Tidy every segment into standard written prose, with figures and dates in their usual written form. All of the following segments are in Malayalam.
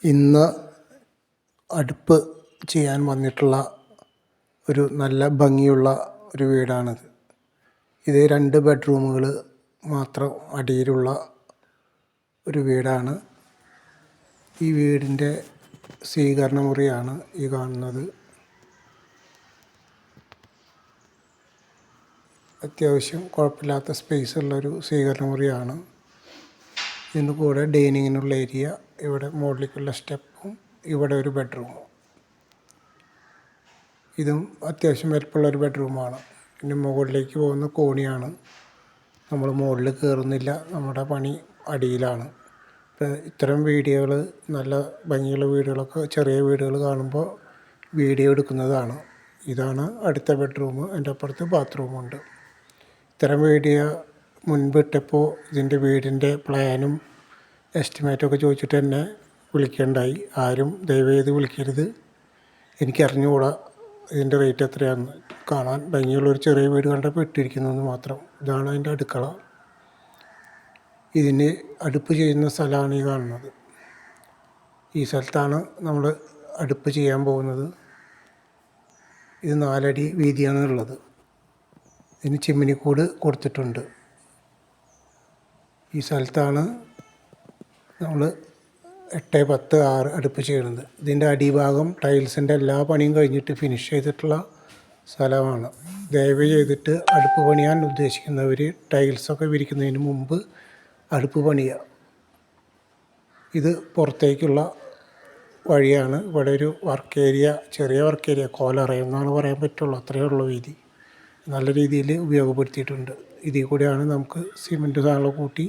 ഇന്ന് അടുപ്പ് ചെയ്യാൻ വന്നിട്ടുള്ള ഒരു നല്ല ഭംഗിയുള്ള ഒരു വീടാണിത്. ഇത് 2 ബെഡ്റൂമുകൾ മാത്രം അടിയിലുള്ള ഒരു വീടാണ്. ഈ വീടിൻ്റെ സ്വീകരണ മുറിയാണ് ഈ കാണുന്നത്. അത്യാവശ്യം കുഴപ്പമില്ലാത്ത സ്പേസ് ഉള്ളൊരു സ്വീകരണ മുറിയാണ്. ഇതിൻ്റെ കൂടെ ഡൈനിങ്ങിനുള്ള ഏരിയ, ഇവിടെ മുകളിലേക്കുള്ള സ്റ്റെപ്പും, ഇവിടെ ഒരു ബെഡ്റൂമും. ഇതും അത്യാവശ്യം വലിപ്പമുള്ളൊരു ബെഡ്റൂമാണ്. പിന്നെ മുകളിലേക്ക് പോകുന്ന കോണിയാണ്. നമ്മൾ മുകളിൽ കയറുന്നില്ല, നമ്മുടെ പണി അടിയിലാണ്. ഇത്തരം വീഡിയോകൾ, നല്ല ഭംഗിയുള്ള വീടുകളൊക്കെ, ചെറിയ വീടുകൾ കാണുമ്പോൾ വീഡിയോ എടുക്കുന്നതാണ്. ഇതാണ് അടുത്ത ബെഡ്റൂം. അതിൻ്റെ അപ്പുറത്ത് ബാത്റൂമുണ്ട്. ഇത്തരം വീഡിയോ മുൻപ് ഇട്ടപ്പോൾ ഇതിൻ്റെ വീടിൻ്റെ പ്ലാനും എസ്റ്റിമേറ്റൊക്കെ ചോദിച്ചിട്ട് എന്നെ വിളിക്കേണ്ടായി. ആരും ദയവേത് വിളിക്കരുത്, എനിക്കറിഞ്ഞുകൂടാ ഇതിൻ്റെ റേറ്റ് എത്രയാണെന്ന്. കാണാൻ ഭംഗിയുള്ളൊരു ചെറിയ വീട് കണ്ടപ്പോൾ ഇട്ടിരിക്കുന്നതെന്ന് മാത്രം. ഇതാണ് അതിൻ്റെ അടുക്കള. ഇതിന് അടുപ്പ് ചെയ്യുന്ന സ്ഥലമാണ് ഈ കാണുന്നത്. ഈ സ്ഥലത്താണ് നമ്മൾ അടുപ്പ് ചെയ്യാൻ പോകുന്നത്. ഇത് 4 അടി വീതിയാണ് ഉള്ളത്. ഇതിന് ചിമ്മിനിക്കൂട് കൊടുത്തിട്ടുണ്ട്. ഈ സ്ഥലത്താണ് നമ്മൾ 8, 10, 6 അടുപ്പ് ചെയ്യുന്നത്. ഇതിൻ്റെ അടിഭാഗം ടൈൽസിൻ്റെ എല്ലാ പണിയും കഴിഞ്ഞിട്ട് ഫിനിഷ് ചെയ്തിട്ടുള്ള സ്ഥലമാണ്. ദയവ് ചെയ്തിട്ട് അടുപ്പ് പണിയാൻ ഉദ്ദേശിക്കുന്നവർ ടൈൽസൊക്കെ വിരിക്കുന്നതിന് മുമ്പ് അടുപ്പ് പണിയുക. ഇത് പുറത്തേക്കുള്ള വഴിയാണ്. ഇവിടെ ഒരു വർക്ക് ഏരിയ, ചെറിയ വർക്ക് ഏരിയ, കോലറയെന്നാണ് പറയാൻ പറ്റുള്ളൂ, അത്രയേ ഉള്ളൂ വീതി. നല്ല രീതിയിൽ ഉപയോഗപ്പെടുത്തിയിട്ടുണ്ട്. ഇതിൽ കൂടെയാണ് നമുക്ക് സിമൻറ്റ് സാധനങ്ങൾ കൂട്ടി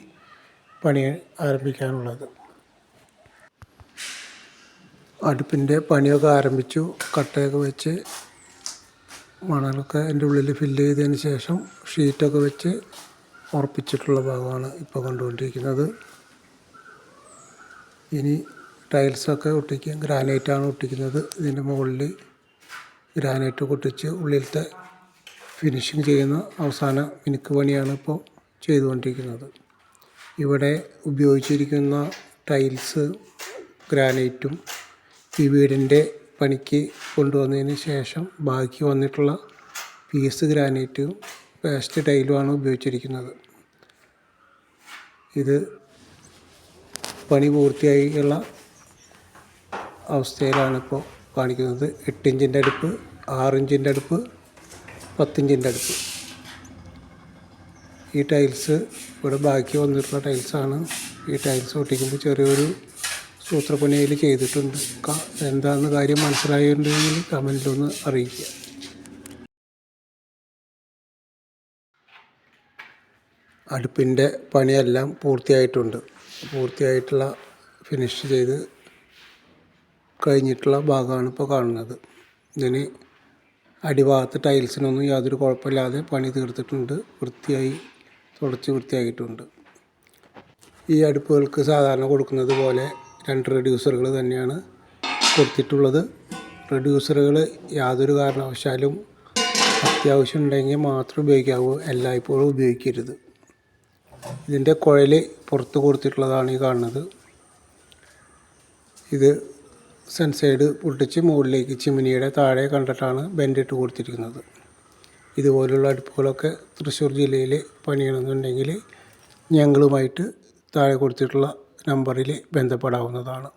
പണി ആരംഭിക്കാനുള്ളത്. അടുപ്പിൻ്റെ പണിയൊക്കെ ആരംഭിച്ചു. കട്ടയൊക്കെ വെച്ച് മണലൊക്കെ അതിൻ്റെ ഉള്ളിൽ ഫില്ല് ചെയ്തതിന് ശേഷം ഷീറ്റൊക്കെ വെച്ച് ഉറപ്പിച്ചിട്ടുള്ള ഭാഗമാണ് ഇപ്പോൾ കണ്ടുകൊണ്ടിരിക്കുന്നത്. ഇനി ടൈൽസൊക്കെ ഒട്ടിക്കും. ഗ്രാനൈറ്റാണ് ഒട്ടിക്കുന്നത്. ഇതിൻ്റെ മുകളിൽ ഗ്രാനൈറ്റ് ഒട്ടിച്ച് ഉള്ളിലത്തെ ഫിനിഷിങ് ചെയ്യുന്ന അവസാന മിനുക്ക് പണിയാണ് ഇപ്പോൾ ചെയ്തുകൊണ്ടിരിക്കുന്നത്. ഇവിടെ ഉപയോഗിച്ചിരിക്കുന്ന ടൈൽസ്, ഗ്രാനൈറ്റും ഈ വീടിൻ്റെ പണിക്ക് കൊണ്ടുവന്നതിന് ശേഷം ബാക്കി വന്നിട്ടുള്ള പീസ് ഗ്രാനൈറ്റും പേസ്റ്റ് ടൈലുമാണ് ഉപയോഗിച്ചിരിക്കുന്നത്. ഇത് പണി പൂർത്തിയായുള്ള അവസ്ഥയിലാണ് ഇപ്പോൾ കാണിക്കുന്നത്. 8 ഇഞ്ചിൻ്റെ അടുപ്പ്, 6 ഇഞ്ചിൻ്റെ അടുപ്പ്, 10 ഇഞ്ചിൻ്റെ അടുപ്പ്. ഈ ടൈൽസ് ഇവിടെ ബാക്കി വന്നിട്ടുള്ള ടൈൽസാണ്. ഈ ടൈൽസ് ഒട്ടിക്കുമ്പോൾ ചെറിയൊരു സൂത്രപ്പണിയിൽ ചെയ്തിട്ടുണ്ട്. എന്താണെന്ന് കാര്യം മനസ്സിലായിട്ടുണ്ടെങ്കിൽ കമൻറ്റിലൊന്ന് അറിയിക്കുക. അടുപ്പിൻ്റെ പണിയെല്ലാം പൂർത്തിയായിട്ടുണ്ട്. പൂർത്തിയായിട്ടുള്ള ഫിനിഷ് ചെയ്ത് കഴിഞ്ഞിട്ടുള്ള ഭാഗമാണ് ഇപ്പോൾ കാണുന്നത്. ഇതിന് അടിഭാഗത്ത് ടൈൽസിനൊന്നും യാതൊരു കുഴപ്പമില്ലാതെ പണി തീർത്തിട്ടുണ്ട്. വൃത്തിയായി തുടച്ച് വൃത്തിയാക്കിയിട്ടുണ്ട്. ഈ അടുപ്പുകൾക്ക് സാധാരണ കൊടുക്കുന്നത് പോലെ 2 റെഡ്യൂസറുകൾ തന്നെയാണ് കൊടുത്തിട്ടുള്ളത്. റെഡ്യൂസറുകൾ യാതൊരു കാരണവശാലും അത്യാവശ്യം ഉണ്ടെങ്കിൽ മാത്രം ഉപയോഗിക്കാവൂ, എല്ലായ്പ്പോഴും ഉപയോഗിക്കരുത്. ഇതിൻ്റെ കുഴൽ പുറത്ത് കൊടുത്തിട്ടുള്ളതാണ് ഈ കാണുന്നത്. ഇത് സൺസൈഡ് പൊട്ടിച്ച് മുകളിലേക്ക് ചിമ്മിനിയുടെ താഴെ കണ്ടിട്ടാണ് ബെൻഡിട്ട് കൊടുത്തിരിക്കുന്നത്. ഇതുപോലുള്ള അടുപ്പുകളൊക്കെ തൃശ്ശൂർ ജില്ലയിൽ പണിയണമെന്നുണ്ടെങ്കിൽ ഞങ്ങളുമായിട്ട് താഴെ കൊടുത്തിട്ടുള്ള നമ്പറിൽ ബന്ധപ്പെടാവുന്നതാണ്.